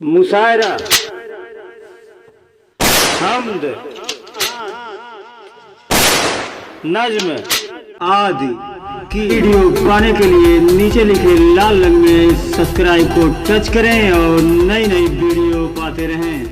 मुशायरा, हम्द, नज्म आदि की वीडियो पाने के लिए नीचे लिखे लाल रंग में सब्सक्राइब को टच करें और नई नई वीडियो पाते रहें।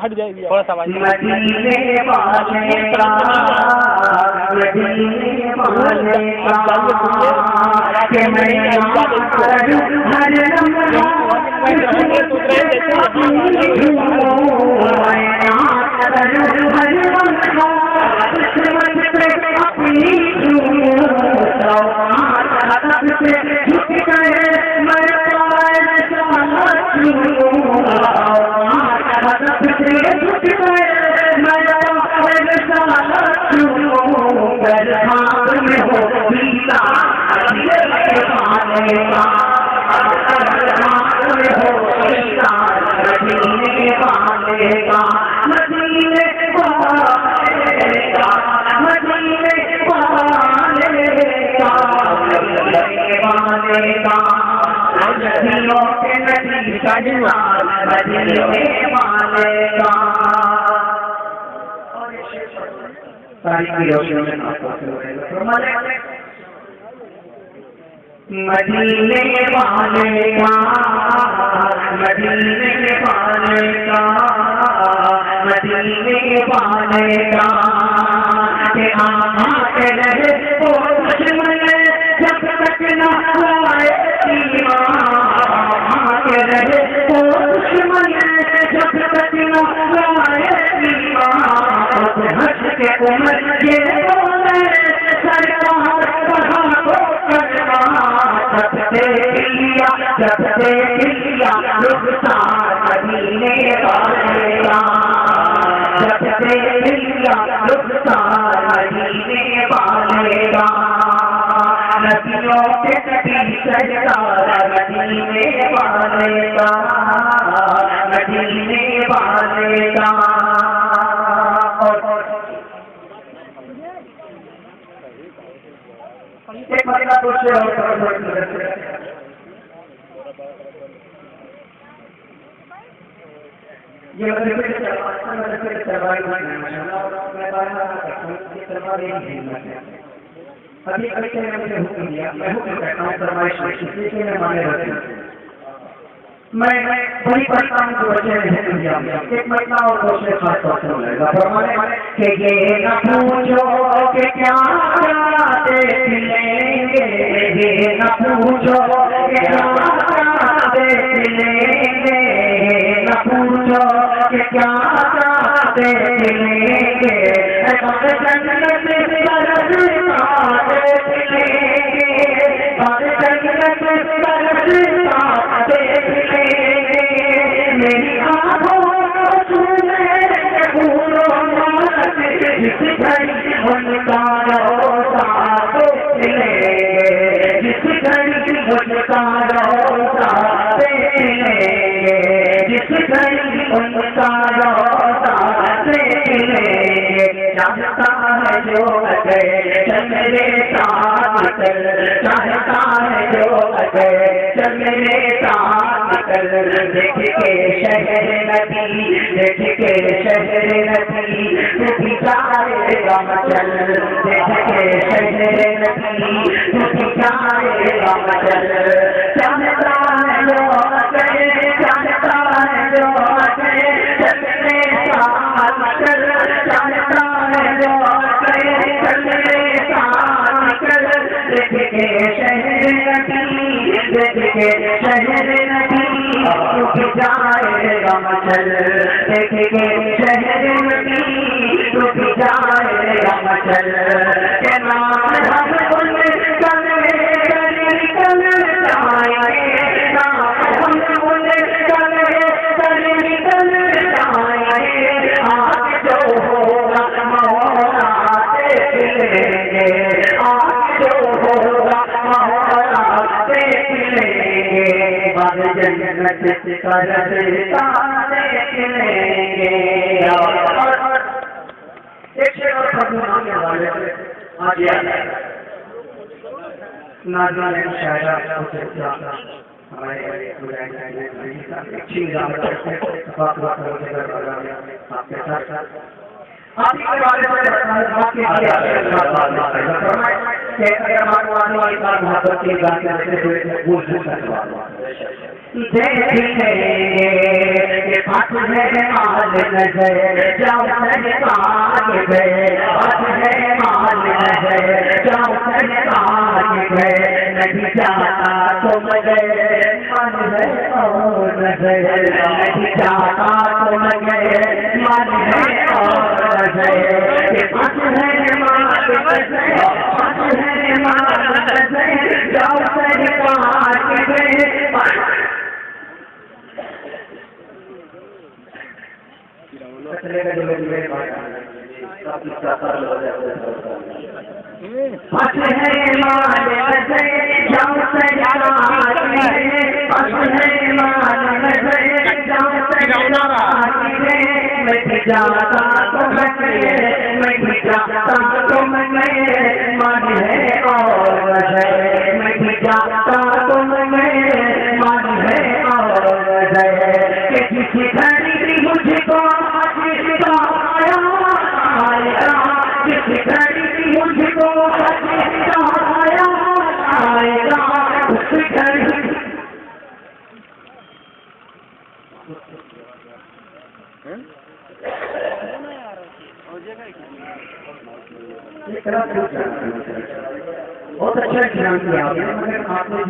फट जाएगी थोड़ा सा मैं बड़ी परेशान को बचे एक महीना और दूसरे खास तौर से लगेगा कि ये न पूछो कि क्या देखेंगे, ये न पूछो कि क्या देखेंगे, न पूछो कि क्या देखेंगे, मेरी आँखों जिस घड़ी उनका रोता देख लेंगे चाहता है जो अगर चल मेरे साथ चल चाहता है जो अगर चल मेरे साथ चल देख के शहर नदी देख के शहर नदी तू भी जाएगा मचल देख के शहर नदी तू भी जाएगा मचल चाहता है जो अगर चाहता है जो अगर चल मेरे साथ चल चाहता है जो अगर चल मेरे साथ चल देख के शहर नदी देख के शहर नदी तू जाएगा मचल देख के शहर नदी तू जाएगा मचल के नाम हम उन कल निकल जाएंगे नाम हम उन कल निकल जाएंगे आज जो होगा मौला देख लेंगे आज जो होगा मौला देख लेंगे बाद जन्नत का रास्ता देख लेंगे एक शेर और पढ़ने के वाले आज याद है नाज़िया ने शायरा उसे क्या हमारे अच्छी निजामत बात आपके साथ आपके बारे में बाकी कि अगर मानवानी वाली बात मोहब्बत की बात करते हुए वो देखेंगे कि पास है माल नजर जाओ सरकार गए पास है माल नजर जाओ सरकार गए नहीं जाता तुम गए मन है और नजर नहीं जाता तुम गए मन है और नजर के पास है माल नजर पास है माल नजर जाओ सरकार गए जाता तुम मन है और है मैं जाता तुम मन है और है कि किसी घड़ी मुझको आया किसी घड़ी मुझको आएगा उस घड़ी बहुत अच्छा ध्यान दिया मगर आपने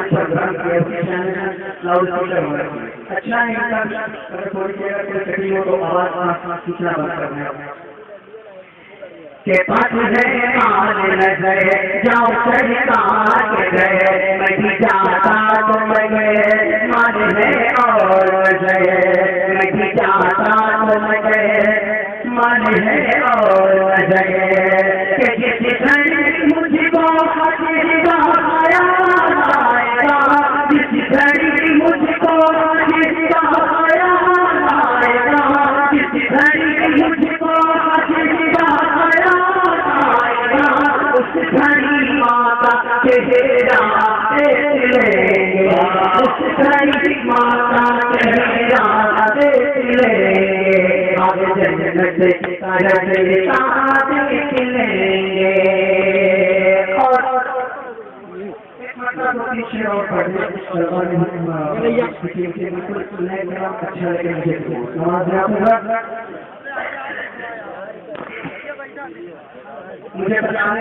प्रोग्राम किया लाउड स्पीकर अच्छा है अगर थोड़ी देर कोई तकलीफ हो तो आवाज सूचना बंद करना के पास है माल नजर जाओ सरकार गए मैं जाता तुम गए माल है और गए मैं जाता तुम गए मन है और गए कि जिस घड़ी मुझको आया जिस घड़ी मुझको आया जिस घड़ी मुझको उस घड़ी माता चेहरा देख लेंगे उस घड़ी माता चेहरा देख लेंगे आगे जन्नत का रास्ता देख लेंगे और एक मतलब पीछे और पढ़ने बिल्कुल अच्छा लगे मुझे बताने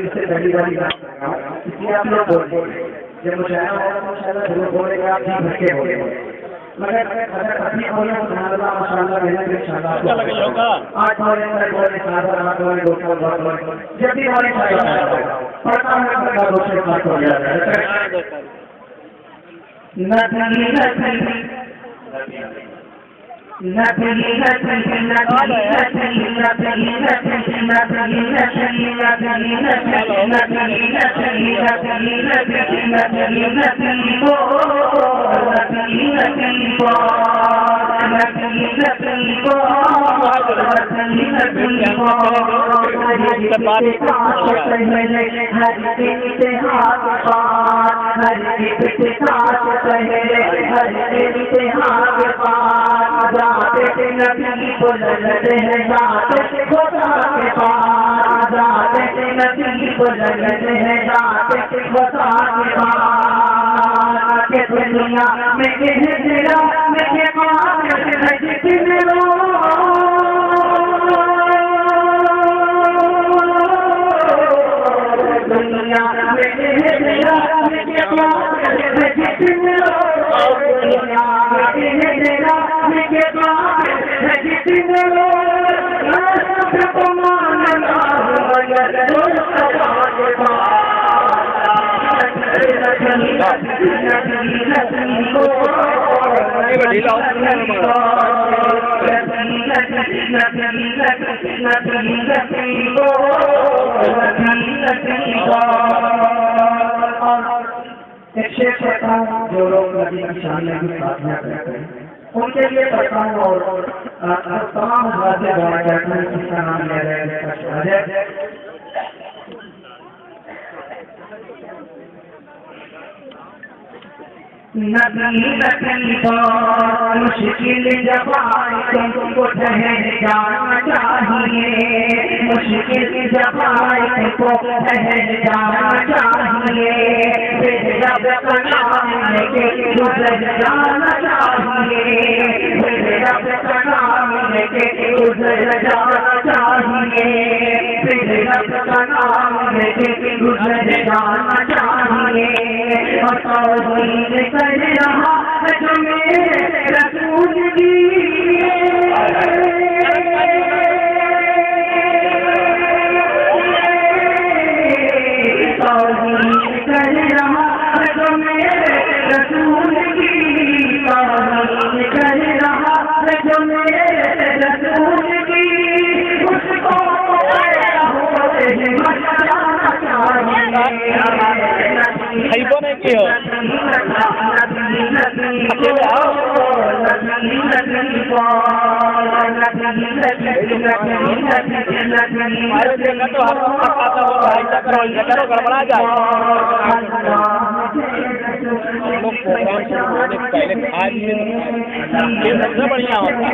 से पहली वाली बात इसलिए आप लोग बोलते जब मुशायरा जरूर बोलेंगे आप भी भटके बोले मगर अगर अपनी बोले तो माशाल्लाह मेहनत इंशाल्लाह आज बोले बोले सारा बोले दोस्तों बोले जब भी बोले पढ़ता हूँ तो दोस्तों बात हो जाता है दुनिया में तेरा मैं जो लोग नदी की शामिल की साधना करते हैं उनके लिए बताऊं और तमाम बातें बनाए जाते हैं जिसका नाम ले रहे हैं नदी नदी पर मुश्किल जब आए तुमको ठहर जाना चाहिए मुश्किल जब आए तुमको ठहर जाना चाहिए फिर जब नाम लेके गुजर जाना चाहिए फिर जब नाम लेके गुजर जाना चाहिए फिर जब नाम लेके गुजर जाना चाहिए और कर रहा तुम्हें रसूल की कर रहा तुम्हें रसूल की कर रहा तुम्हें रसूल की उसको नहीं हो तो गड़बड़ा जाए लोग प्रोग्राम शुरू होने से पहले आज ये सबसे बढ़िया होता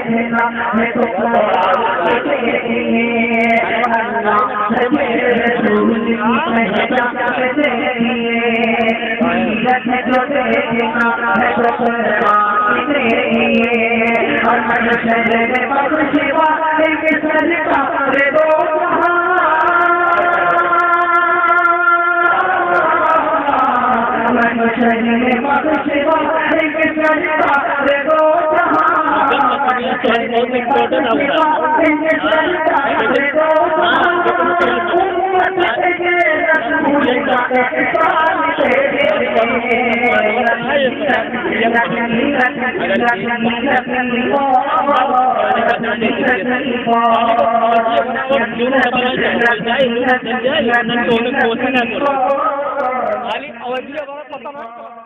है।